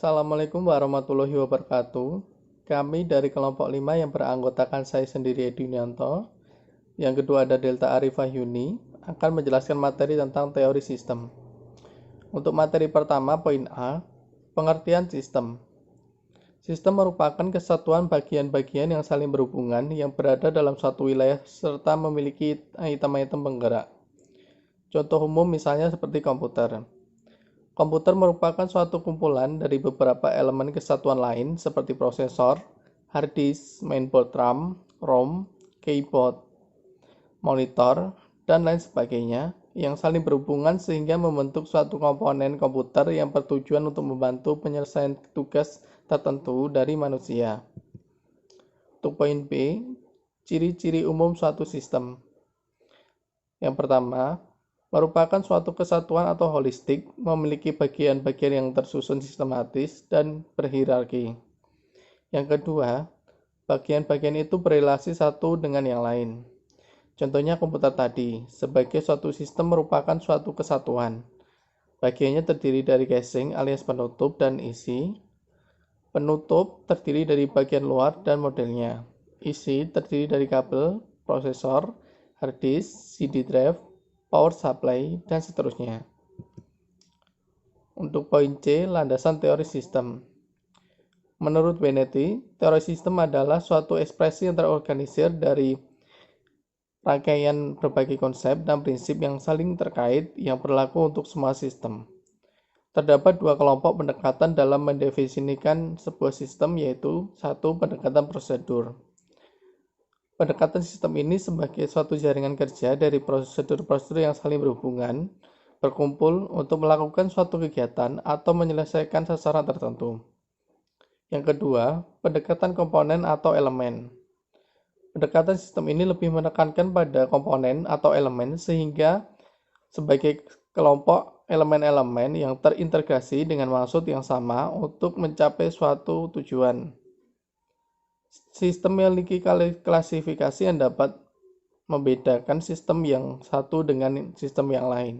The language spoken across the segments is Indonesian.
Assalamualaikum warahmatullahi wabarakatuh. Kami dari kelompok 5 yang beranggotakan saya sendiri Edwinanto, yang kedua ada Delta Arifah Yuni, akan menjelaskan materi tentang teori sistem. Untuk materi pertama, poin A, pengertian sistem. Sistem merupakan kesatuan bagian-bagian yang saling berhubungan yang berada dalam suatu wilayah serta memiliki item-item penggerak. Contoh umum misalnya seperti komputer. Komputer merupakan suatu kumpulan dari beberapa elemen kesatuan lain seperti prosesor, hard disk, mainboard RAM, ROM, keyboard, monitor, dan lain sebagainya yang saling berhubungan sehingga membentuk suatu komponen komputer yang bertujuan untuk membantu penyelesaian tugas tertentu dari manusia. Untuk poin B, ciri-ciri umum suatu sistem. Yang pertama, merupakan suatu kesatuan atau holistik, memiliki bagian-bagian yang tersusun sistematis dan berhierarki. Yang kedua, bagian-bagian itu berelasi satu dengan yang lain. Contohnya komputer tadi, sebagai suatu sistem merupakan suatu kesatuan. Bagiannya terdiri dari casing alias penutup dan isi. Penutup terdiri dari bagian luar dan modelnya. Isi terdiri dari kabel, prosesor, hard disk, CD drive, power supply, dan seterusnya. Untuk poin C, landasan teori sistem. Menurut Benetti, teori sistem adalah suatu ekspresi yang terorganisir dari rangkaian berbagai konsep dan prinsip yang saling terkait yang berlaku untuk semua sistem. Terdapat dua kelompok pendekatan dalam mendefinisikan sebuah sistem, yaitu satu, pendekatan prosedur. Pendekatan sistem ini sebagai suatu jaringan kerja dari prosedur-prosedur yang saling berhubungan, berkumpul untuk melakukan suatu kegiatan atau menyelesaikan sasaran tertentu. Yang kedua, pendekatan komponen atau elemen. Pendekatan sistem ini lebih menekankan pada komponen atau elemen sehingga sebagai kelompok elemen-elemen yang terintegrasi dengan maksud yang sama untuk mencapai suatu tujuan. Sistem memiliki klasifikasi yang dapat membedakan sistem yang satu dengan sistem yang lain.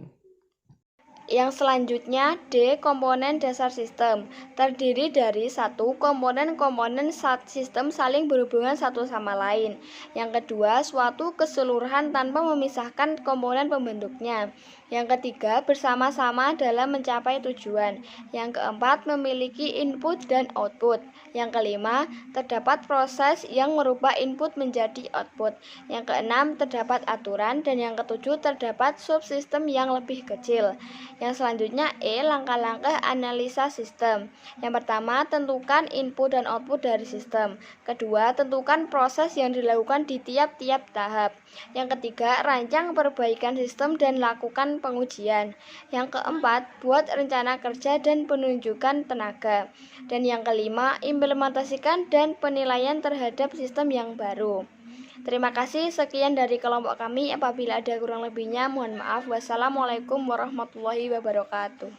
Yang selanjutnya, D. Komponen dasar sistem. Terdiri dari satu, komponen-komponen sistem saling berhubungan satu sama lain. Yang kedua, suatu keseluruhan tanpa memisahkan komponen pembentuknya. Yang ketiga, bersama-sama dalam mencapai tujuan. Yang keempat, memiliki input dan output. Yang kelima, terdapat proses yang merubah input menjadi output. Yang keenam, terdapat aturan. Dan yang ketujuh, terdapat subsistem yang lebih kecil. Yang selanjutnya, E. Langkah-langkah analisa sistem. Yang pertama, tentukan input dan output dari sistem. Kedua, tentukan proses yang dilakukan di tiap-tiap tahap. Yang ketiga, rancang perbaikan sistem dan lakukan pengujian. Yang keempat, buat rencana kerja dan penunjukan tenaga. Dan yang kelima, implementasikan dan penilaian terhadap sistem yang baru. Terima kasih, sekian dari kelompok kami. Apabila ada kurang lebihnya, mohon maaf. Wassalamualaikum warahmatullahi wabarakatuh.